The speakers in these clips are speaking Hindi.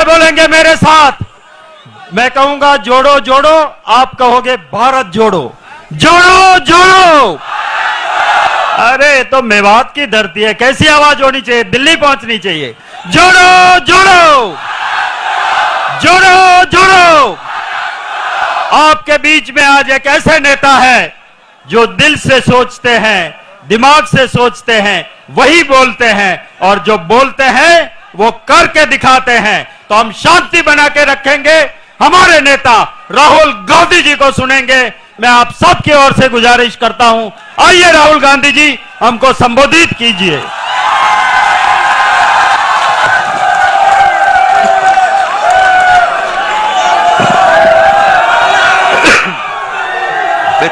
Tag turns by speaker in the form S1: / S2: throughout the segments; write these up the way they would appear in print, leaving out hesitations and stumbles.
S1: बोलेंगे मेरे साथ? मैं कहूंगा जोड़ो जोड़ो, आप कहोगे भारत जोड़ो। जोड़ो जोड़ो। अरे तो मेवात की धरती है, कैसी आवाज होनी चाहिए? दिल्ली पहुंचनी चाहिए। जोड़ो जोड़ो, जोड़ो जोड़ो। आपके बीच में आज एक ऐसे नेता है जो दिल से सोचते हैं, दिमाग से सोचते हैं, वही बोलते हैं, और जो बोलते हैं वो करके दिखाते हैं। तो हम शांति बना के रखेंगे। हमारे नेता राहुल गांधी जी को सुनेंगे। मैं आप सबकी ओर से गुजारिश करता हूं, आइए राहुल गांधी जी, हमको संबोधित कीजिए।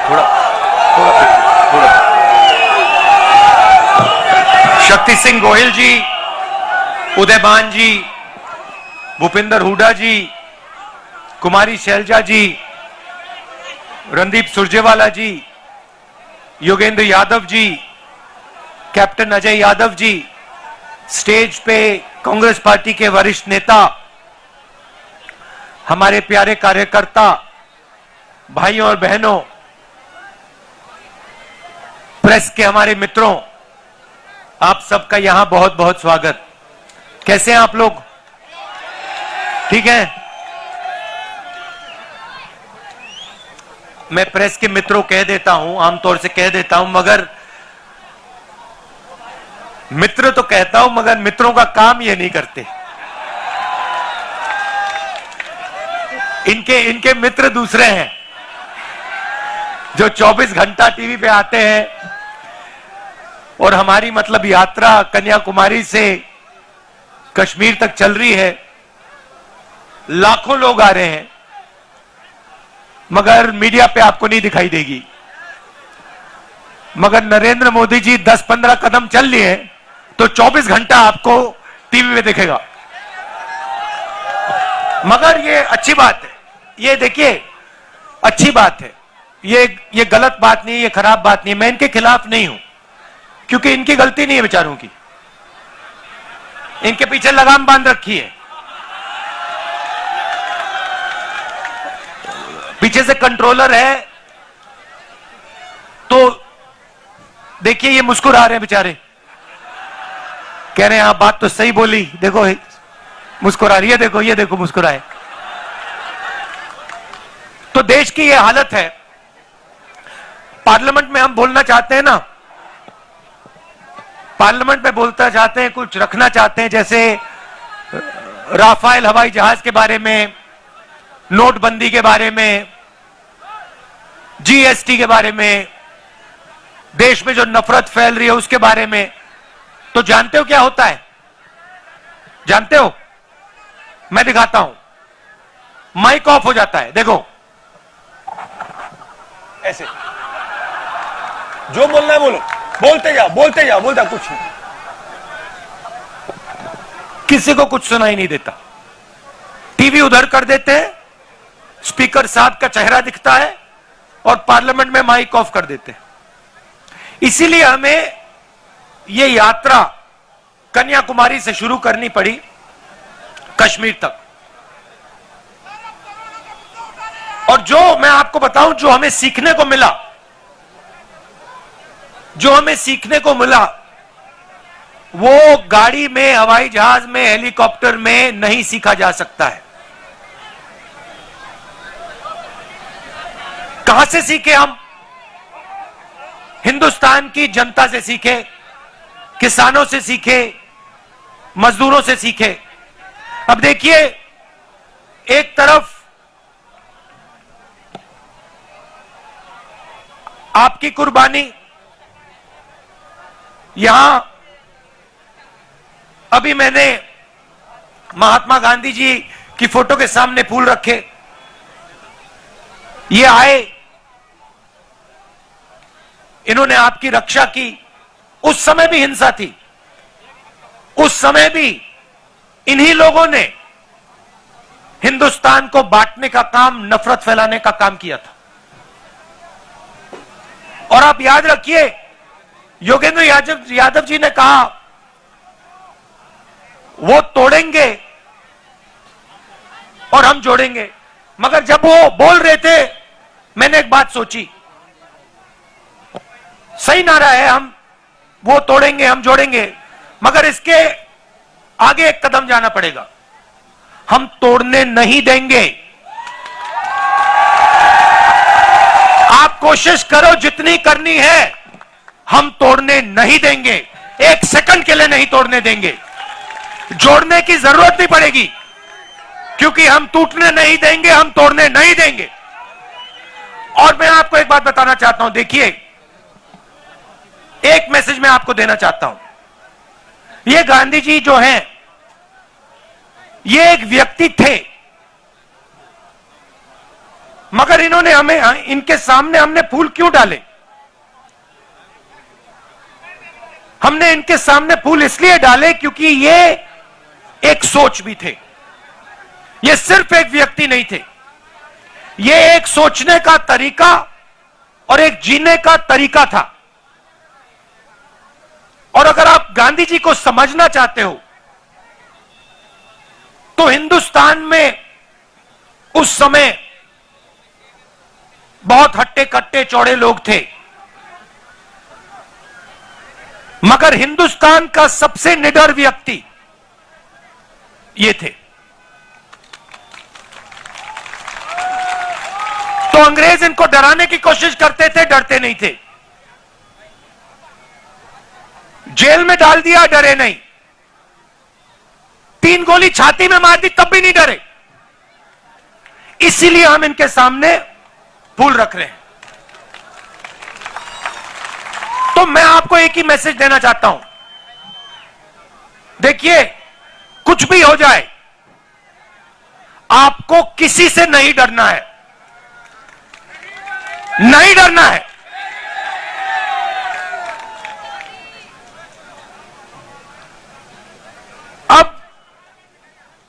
S2: थोड़ा शक्ति सिंह गोहिल जी, उदयमान जी, भूपिंदर हुड्डा जी, कुमारी शैलजा जी, रणदीप सुरजेवाला जी, योगेंद्र यादव जी, कैप्टन अजय यादव जी, स्टेज पे कांग्रेस पार्टी के वरिष्ठ नेता, हमारे प्यारे कार्यकर्ता, भाइयों और बहनों, प्रेस के हमारे मित्रों, आप सबका यहां बहुत बहुत स्वागत। कैसे हैं आप लोग? ठीक है? मैं प्रेस के मित्रों कह देता हूं, आमतौर से कह देता हूं, मगर मित्र तो कहता हूं, मगर मित्रों का काम ये नहीं करते। इनके मित्र दूसरे हैं जो 24 घंटा टीवी पे आते हैं। और हमारी मतलब यात्रा कन्याकुमारी से कश्मीर तक चल रही है, लाखों लोग आ रहे हैं, मगर मीडिया पे आपको नहीं दिखाई देगी। मगर नरेंद्र मोदी जी 10-15 कदम चल लिए तो 24 घंटा आपको टीवी पे दिखेगा। मगर ये अच्छी बात है, ये देखिए अच्छी बात है, ये गलत बात नहीं है, ये खराब बात नहीं है। मैं इनके खिलाफ नहीं हूं, क्योंकि इनकी गलती नहीं है बेचारों की, इनके पीछे लगाम बांध रखी है, पीछे से कंट्रोलर है। तो देखिए ये मुस्कुरा रहे हैं बेचारे, कह रहे हैं आप बात तो सही बोली, देखो मुस्कुरा रही है, देखो ये देखो मुस्कुराए। तो देश की ये हालत है। पार्लियामेंट में हम बोलना चाहते हैं ना, पार्लियामेंट में बोलना चाहते हैं, कुछ रखना चाहते हैं, जैसे राफेल हवाई जहाज के बारे में, नोटबंदी के बारे में, जीएसटी के बारे में, देश में जो नफरत फैल रही है उसके बारे में। तो जानते हो क्या होता है? जानते हो? मैं दिखाता हूं। माइक ऑफ हो जाता है, देखो ऐसे, जो बोलना है बोलो, बोलते जाओ बोलते जाओ, बोलता कुछ नहीं, किसी को कुछ सुनाई नहीं देता। टीवी उधर कर देते हैं, स्पीकर साहब का चेहरा दिखता है, और पार्लियामेंट में माइक ऑफ कर देते हैं। इसीलिए हमें यह यात्रा कन्याकुमारी से शुरू करनी पड़ी कश्मीर तक। और जो मैं आपको बताऊं, जो हमें सीखने को मिला, जो हमें सीखने को मिला, वो गाड़ी में, हवाई जहाज में, हेलीकॉप्टर में नहीं सीखा जा सकता है। कहां से सीखे हम? हिंदुस्तान की जनता से सीखे, किसानों से सीखे, मजदूरों से सीखे। अब देखिए, एक तरफ आपकी कुर्बानी, यहां अभी मैंने महात्मा गांधी जी की फोटो के सामने फूल रखे, ये आए, इन्होंने आपकी रक्षा की। उस समय भी हिंसा थी, उस समय भी इन्हीं लोगों ने हिंदुस्तान को बांटने का काम, नफरत फैलाने का काम किया था। और आप याद रखिए, योगेंद्र यादव जी ने कहा वो तोड़ेंगे और हम जोड़ेंगे। मगर जब वो बोल रहे थे, मैंने एक बात सोची, सही नारा है, हम वो तोड़ेंगे हम जोड़ेंगे, मगर इसके आगे एक कदम जाना पड़ेगा। हम तोड़ने नहीं देंगे। आप कोशिश करो जितनी करनी है, हम तोड़ने नहीं देंगे, एक सेकंड के लिए नहीं तोड़ने देंगे। जोड़ने की जरूरत नहीं पड़ेगी, क्योंकि हम टूटने नहीं देंगे, हम तोड़ने नहीं देंगे। और मैं आपको एक बात बताना चाहता हूं, देखिए, एक मैसेज मैं आपको देना चाहता हूं। ये गांधी जी जो हैं, ये एक व्यक्ति थे, मगर इन्होंने हमें, इनके सामने हमने फूल क्यों डाले? हमने इनके सामने फूल इसलिए डाले क्योंकि ये एक सोच भी थे। ये सिर्फ एक व्यक्ति नहीं थे, ये एक सोचने का तरीका और एक जीने का तरीका था। और अगर आप गांधी जी को समझना चाहते हो, तो हिंदुस्तान में उस समय बहुत हट्टे कट्टे चौड़े लोग थे, मगर हिंदुस्तान का सबसे निडर व्यक्ति ये थे। तो अंग्रेज इनको डराने की कोशिश करते थे, डरते नहीं थे। जेल में डाल दिया, डरे नहीं। 3 गोली छाती में मार दी, तब भी नहीं डरे। इसीलिए हम इनके सामने फूल रख रहे हैं। तो मैं आपको एक ही मैसेज देना चाहता हूं, देखिए, कुछ भी हो जाए, आपको किसी से नहीं डरना है, नहीं डरना है। अब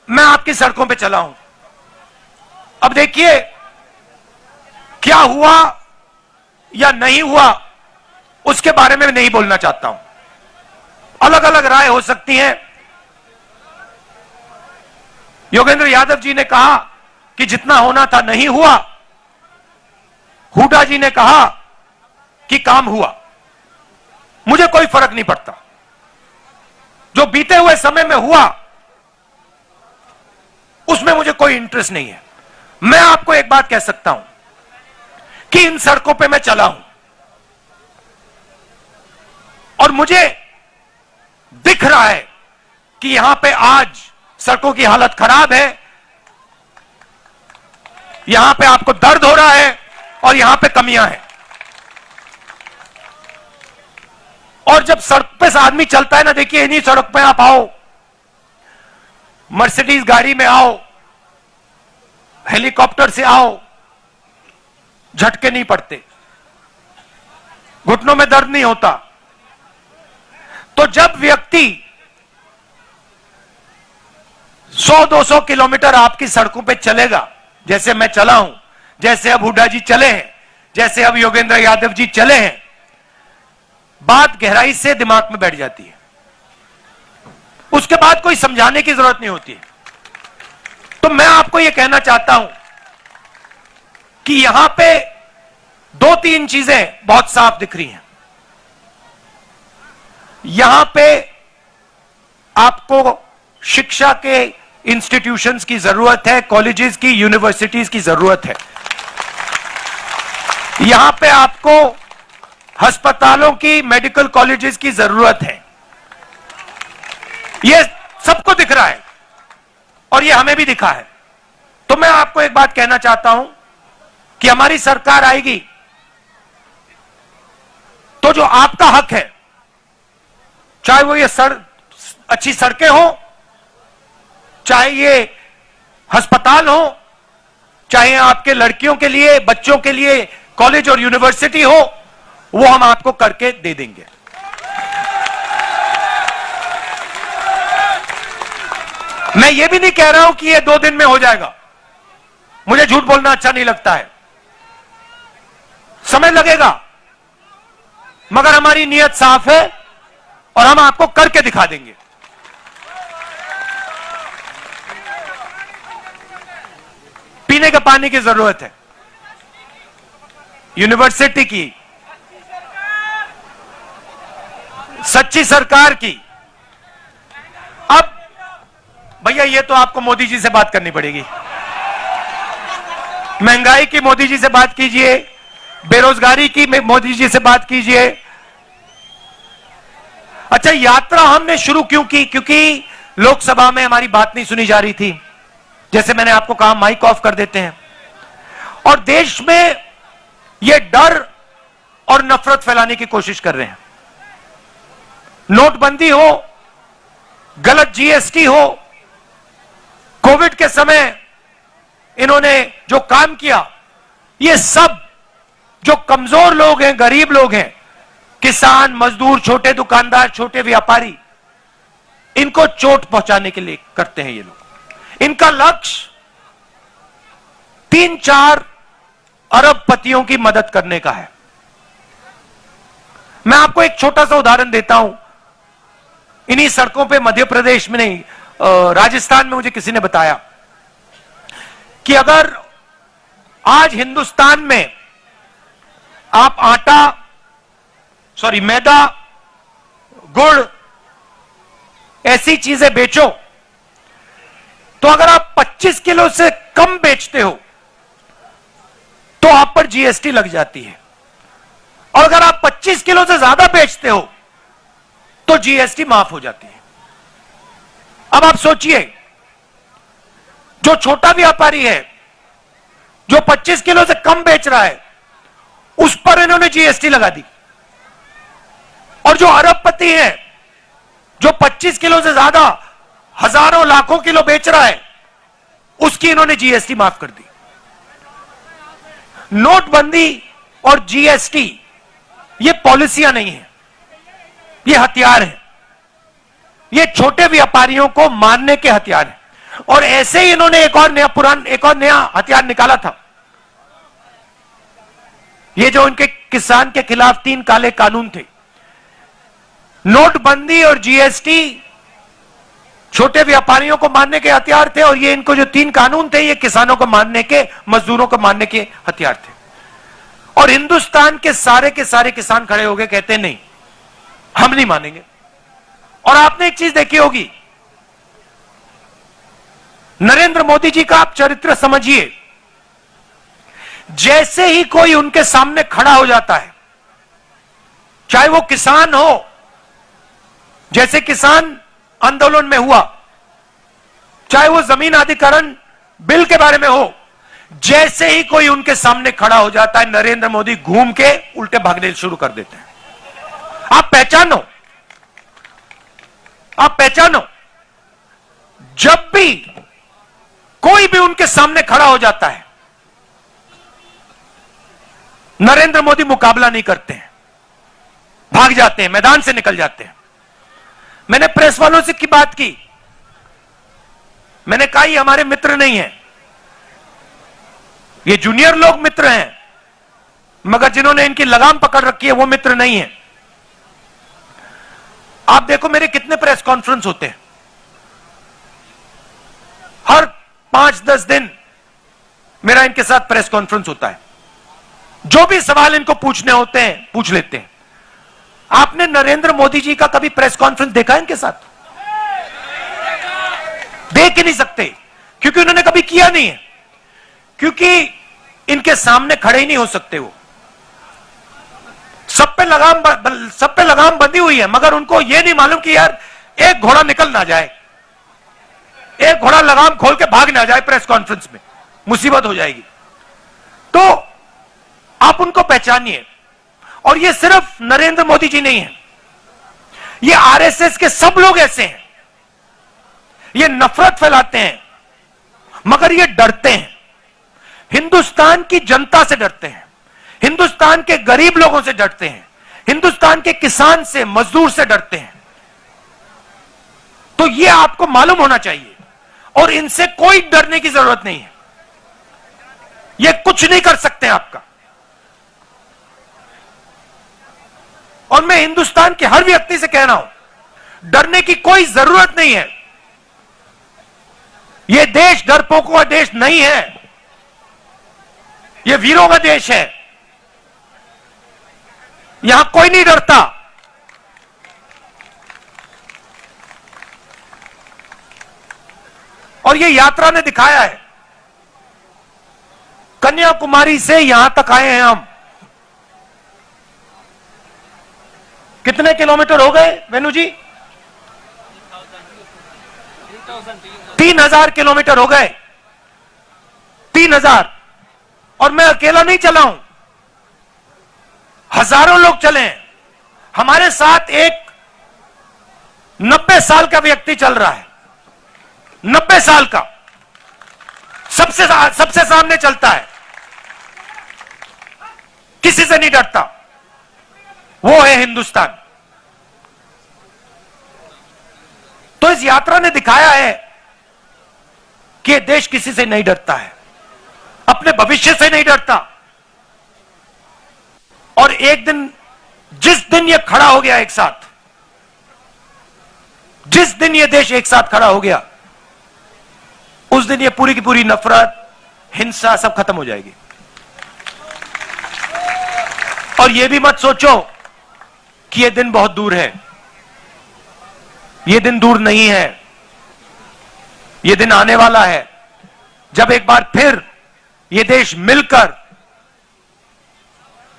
S2: मैं आपकी सड़कों पे चला हूं। अब देखिए, क्या हुआ या नहीं हुआ, उसके बारे में नहीं बोलना चाहता हूं। अलग अलग राय हो सकती है। योगेंद्र यादव जी ने कहा कि जितना होना था नहीं हुआ, हुड्डा जी ने कहा कि काम हुआ। मुझे कोई फर्क नहीं पड़ता, जो बीते हुए समय में हुआ उसमें मुझे कोई इंटरेस्ट नहीं है। मैं आपको एक बात कह सकता हूं कि इन सड़कों पे मैं चला हूं और मुझे दिख रहा है कि यहां पे आज सड़कों की हालत खराब है, यहां पे आपको दर्द हो रहा है और यहां पे कमियां हैं। और जब सड़क पे से आदमी चलता है ना, देखिए, इन्हीं सड़क पे आप आओ, मर्सिडीज गाड़ी में आओ, हेलीकॉप्टर से आओ, झटके नहीं पड़ते, घुटनों में दर्द नहीं होता। तो जब व्यक्ति 100-200 किलोमीटर आपकी सड़कों पे चलेगा, जैसे मैं चला हूं, जैसे अब हुड्डा जी चले हैं, जैसे अब योगेंद्र यादव जी चले हैं, बात गहराई से दिमाग में बैठ जाती है। उसके बाद कोई समझाने की जरूरत नहीं होती है। तो मैं आपको यह कहना चाहता हूं कि यहां पे 2-3 चीजें बहुत साफ दिख रही हैं। यहां पे आपको शिक्षा के इंस्टीट्यूशंस की जरूरत है, कॉलेजेस की, यूनिवर्सिटीज की जरूरत है। यहां पे आपको अस्पतालों की, मेडिकल कॉलेजेस की जरूरत है। यह सबको दिख रहा है और यह हमें भी दिखा है। तो मैं आपको एक बात कहना चाहता हूं कि हमारी सरकार आएगी तो जो आपका हक है, चाहे वो ये अच्छी सड़कें हो, चाहे ये अस्पताल हो, चाहे आपके लड़कियों के लिए, बच्चों के लिए कॉलेज और यूनिवर्सिटी हो, वो हम आपको करके दे देंगे। मैं ये भी नहीं कह रहा हूं कि ये 2 दिन में हो जाएगा, मुझे झूठ बोलना अच्छा नहीं लगता है, समय लगेगा, मगर हमारी नीयत साफ है और हम आपको करके दिखा देंगे। पीने के पानी की जरूरत है, यूनिवर्सिटी की, सच्ची सरकार की। अब भैया ये तो आपको मोदी जी से बात करनी पड़ेगी। महंगाई की मोदी जी से बात कीजिए, बेरोजगारी की मोदी जी से बात कीजिए। अच्छा, यात्रा हमने शुरू क्यों की? क्योंकि लोकसभा में हमारी बात नहीं सुनी जा रही थी। जैसे मैंने आपको कहा, माइक ऑफ कर देते हैं और देश में यह डर और नफरत फैलाने की कोशिश कर रहे हैं। नोटबंदी हो, गलत जीएसटी हो, कोविड के समय इन्होंने जो काम किया, ये सब जो कमजोर लोग हैं, गरीब लोग हैं, किसान, मजदूर, छोटे दुकानदार, छोटे व्यापारी, इनको चोट पहुंचाने के लिए करते हैं ये लोग। इनका लक्ष्य 3-4 अरबपतियों की मदद करने का है। मैं आपको एक छोटा सा उदाहरण देता हूं। इन्हीं सड़कों पे मध्य प्रदेश में नहीं, राजस्थान में मुझे किसी ने बताया कि अगर आज हिंदुस्तान में आप मैदा, गुड़, ऐसी चीजें बेचो, तो अगर आप 25 किलो से कम बेचते हो तो आप पर जीएसटी लग जाती है, और अगर आप 25 किलो से ज्यादा बेचते हो तो जीएसटी माफ हो जाती है। अब आप सोचिए, जो छोटा व्यापारी है, जो 25 किलो से कम बेच रहा है, उस पर इन्होंने जीएसटी लगा दी, और जो अरबपति है, जो 25 किलो से ज्यादा हजारों लाखों किलो बेच रहा है, उसकी इन्होंने जीएसटी माफ कर दी। नोटबंदी और जीएसटी ये पॉलिसियां नहीं है, ये हथियार हैं। ये छोटे व्यापारियों को मारने के हथियार हैं। और ऐसे ही इन्होंने एक और नया हथियार निकाला था। ये जो उनके किसान के खिलाफ 3 काले कानून थे, नोटबंदी और जीएसटी छोटे व्यापारियों को मारने के हथियार थे, और ये इनको जो 3 कानून थे, ये किसानों को मारने के, मजदूरों को मारने के हथियार थे। और हिंदुस्तान के सारे किसान खड़े हो गए, कहते नहीं, हम नहीं मानेंगे। और आपने एक चीज देखी होगी, नरेंद्र मोदी जी का आप चरित्र समझिए, जैसे ही कोई उनके सामने खड़ा हो जाता है, चाहे वो किसान हो, जैसे किसान आंदोलन में हुआ, चाहे वो जमीन अधिग्रहण बिल के बारे में हो, जैसे ही कोई उनके सामने खड़ा हो जाता है, नरेंद्र मोदी घूम के उल्टे भागने शुरू कर देते हैं। आप पहचानो, जब भी कोई भी उनके सामने खड़ा हो जाता है, नरेंद्र मोदी मुकाबला नहीं करते हैं, भाग जाते हैं, मैदान से निकल जाते हैं। मैंने प्रेस वालों से की बात की, मैंने कहा ये हमारे मित्र नहीं है, ये जूनियर लोग मित्र हैं, मगर जिन्होंने इनकी लगाम पकड़ रखी है वो मित्र नहीं है। आप देखो मेरे कितने प्रेस कॉन्फ्रेंस होते हैं, हर 5-10 दिन मेरा इनके साथ प्रेस कॉन्फ्रेंस होता है। जो भी सवाल इनको पूछने होते हैं पूछ लेते हैं। आपने नरेंद्र मोदी जी का कभी प्रेस कॉन्फ्रेंस देखा है इनके साथ? देख ही नहीं सकते, क्योंकि उन्होंने कभी किया नहीं है, क्योंकि इनके सामने खड़े ही नहीं हो सकते। वो सब पे लगाम बंधी हुई है, मगर उनको यह नहीं मालूम कि यार एक घोड़ा निकल ना जाए, एक घोड़ा लगाम खोल के भाग ना जाए प्रेस कॉन्फ्रेंस में, मुसीबत हो जाएगी। तो आप उनको पहचानिए। और ये सिर्फ नरेंद्र मोदी जी नहीं है, ये आरएसएस के सब लोग ऐसे हैं। ये नफरत फैलाते हैं, मगर ये डरते हैं, हिंदुस्तान की जनता से डरते हैं, हिंदुस्तान के गरीब लोगों से डरते हैं, हिंदुस्तान के किसान से, मजदूर से डरते हैं। तो ये आपको मालूम होना चाहिए, और इनसे कोई डरने की जरूरत नहीं है। ये कुछ नहीं कर सकते आपका। और मैं हिंदुस्तान के हर व्यक्ति से कह रहा हूं, डरने की कोई जरूरत नहीं है। यह देश डरपोकों का देश नहीं है। ये वीरों का देश है, यहां कोई नहीं डरता। और ये यात्रा ने दिखाया है। कन्याकुमारी से यहां तक आए हैं हम। कितने किलोमीटर हो गए वेनु जी? 3000 किलोमीटर हो गए। 3000। और मैं अकेला नहीं चला हूं, हजारों लोग चले हैं। हमारे साथ एक 90 साल का व्यक्ति चल रहा है, 90 साल का, सबसे सामने चलता है, किसी से नहीं डरता। वो है हिंदुस्तान। तो इस यात्रा ने दिखाया है कि यह देश किसी से नहीं डरता है, अपने भविष्य से नहीं डरता। और एक दिन, जिस दिन यह खड़ा हो गया एक साथ, जिस दिन यह देश एक साथ खड़ा हो गया, उस दिन यह पूरी की पूरी नफरत, हिंसा सब खत्म हो जाएगी। और यह भी मत सोचो कि यह दिन बहुत दूर है। यह दिन दूर नहीं है। यह दिन आने वाला है जब एक बार फिर यह देश मिलकर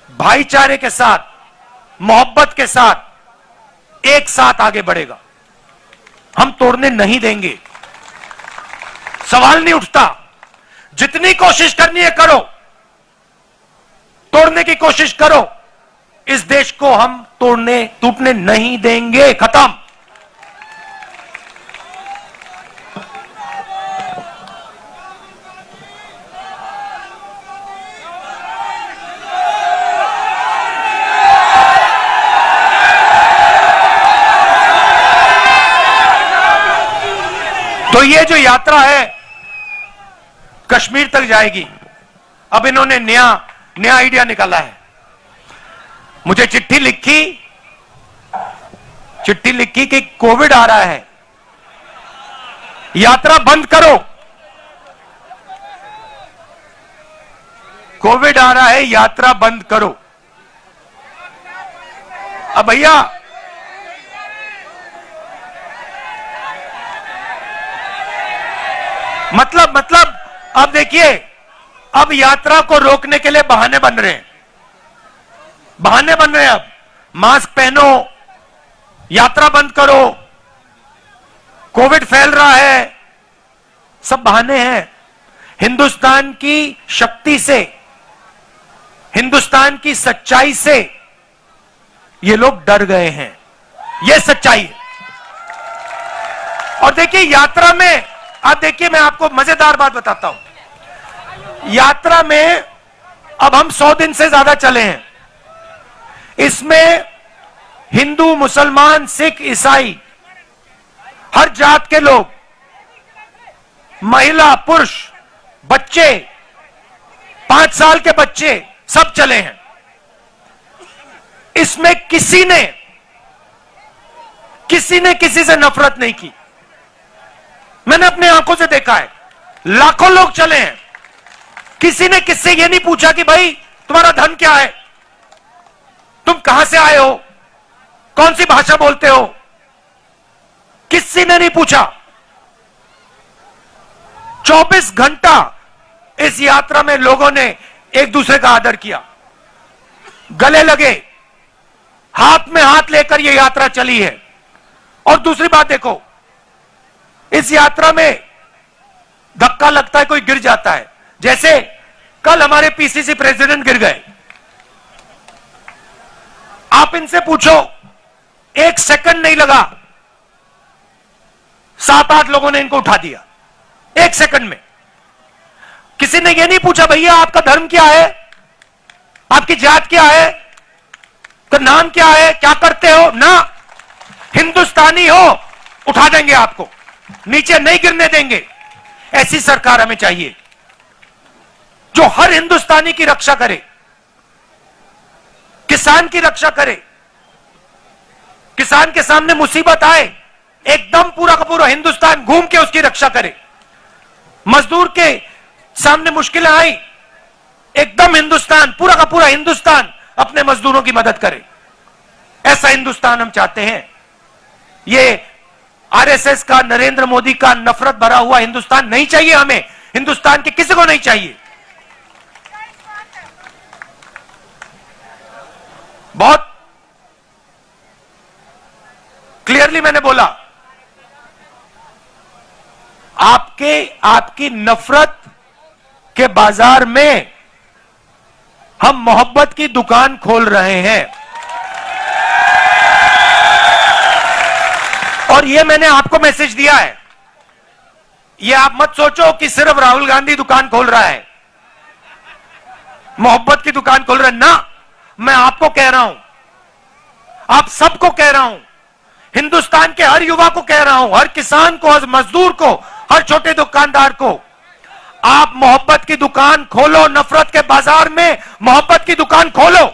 S2: भाईचारे के साथ, मोहब्बत के साथ एक साथ आगे बढ़ेगा। हम तोड़ने नहीं देंगे, सवाल नहीं उठता। जितनी कोशिश करनी है करो, तोड़ने की कोशिश करो। इस देश को हम टूटने नहीं देंगे। खत्म। तो ये जो यात्रा है कश्मीर तक जाएगी। अब इन्होंने नया आइडिया निकाला है। मुझे चिट्ठी लिखी कि कोविड आ रहा है, यात्रा बंद करो। कोविड आ रहा है, यात्रा बंद करो। अब भैया, मतलब अब देखिए, अब यात्रा को रोकने के लिए बहाने बन रहे हैं। अब मास्क पहनो, यात्रा बंद करो, कोविड फैल रहा है, सब बहाने हैं। हिंदुस्तान की शक्ति से, हिंदुस्तान की सच्चाई से ये लोग डर गए हैं। ये सच्चाई है। और देखिए यात्रा में, आप देखिए, मैं आपको मजेदार बात बताता हूं। यात्रा में अब हम 100 दिन से ज्यादा चले हैं। इसमें हिंदू, मुसलमान, सिख, ईसाई, हर जात के लोग, महिला, पुरुष, बच्चे, 5 साल के बच्चे, सब चले हैं। इसमें किसी ने किसी से नफरत नहीं की। मैंने अपने आंखों से देखा है। लाखों लोग चले हैं। किसी ने किससे यह नहीं पूछा कि भाई तुम्हारा धर्म क्या है, तुम कहां से आए हो, कौन सी भाषा बोलते हो, किसी ने नहीं पूछा। 24 घंटा इस यात्रा में लोगों ने एक दूसरे का आदर किया, गले लगे, हाथ में हाथ लेकर यह यात्रा चली है। और दूसरी बात देखो, इस यात्रा में धक्का लगता है, कोई गिर जाता है। जैसे कल हमारे पीसीसी प्रेसिडेंट गिर गए। आप इनसे पूछो, 1 सेकंड नहीं लगा, 7-8 लोगों ने इनको उठा दिया 1 सेकंड में। किसी ने यह नहीं पूछा भैया आपका धर्म क्या है, आपकी जात क्या है, तो नाम क्या है, क्या करते हो ना। हिंदुस्तानी हो, उठा देंगे आपको, नीचे नहीं गिरने देंगे। ऐसी सरकार हमें चाहिए जो हर हिंदुस्तानी की रक्षा करे, किसान की रक्षा करे। किसान के सामने मुसीबत आए, एकदम पूरा का पूरा हिंदुस्तान घूम के उसकी रक्षा करे। मजदूर के सामने मुश्किलें आई, एकदम हिंदुस्तान, पूरा का पूरा हिंदुस्तान अपने मजदूरों की मदद करे। ऐसा हिंदुस्तान हम चाहते हैं। ये आरएसएस का, नरेंद्र मोदी का नफरत भरा हुआ हिंदुस्तान नहीं चाहिए हमें। हिंदुस्तान के किसी को नहीं चाहिए। बहुत क्लियरली मैंने बोला, आपकी नफरत के बाजार में हम मोहब्बत की दुकान खोल रहे हैं। और ये मैंने आपको मैसेज दिया है। ये आप मत सोचो कि सिर्फ राहुल गांधी दुकान खोल रहा है, मोहब्बत की दुकान खोल रहा है ना। मैं आपको कह रहा हूं, आप सबको कह रहा हूं, हिंदुस्तान के हर युवा को कह रहा हूं, हर किसान को, हर मजदूर को, हर छोटे दुकानदार को, आप मोहब्बत की दुकान खोलो। नफरत के बाजार में मोहब्बत की दुकान खोलो।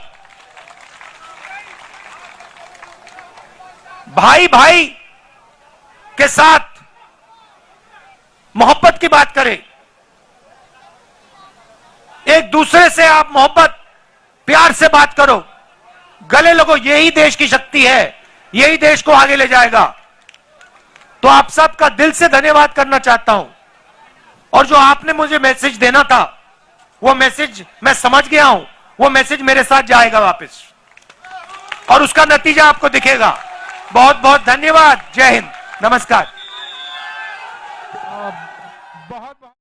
S2: भाई भाई के साथ मोहब्बत की बात करें। एक दूसरे से आप मोहब्बत प्यार से बात करो, गले लगो। यही देश की शक्ति है, यही देश को आगे ले जाएगा। तो आप सबका दिल से धन्यवाद करना चाहता हूं। और जो आपने मुझे मैसेज देना था, वो मैसेज मैं समझ गया हूं। वो मैसेज मेरे साथ जाएगा वापस, और उसका नतीजा आपको दिखेगा। बहुत बहुत धन्यवाद। जय हिंद, नमस्कार।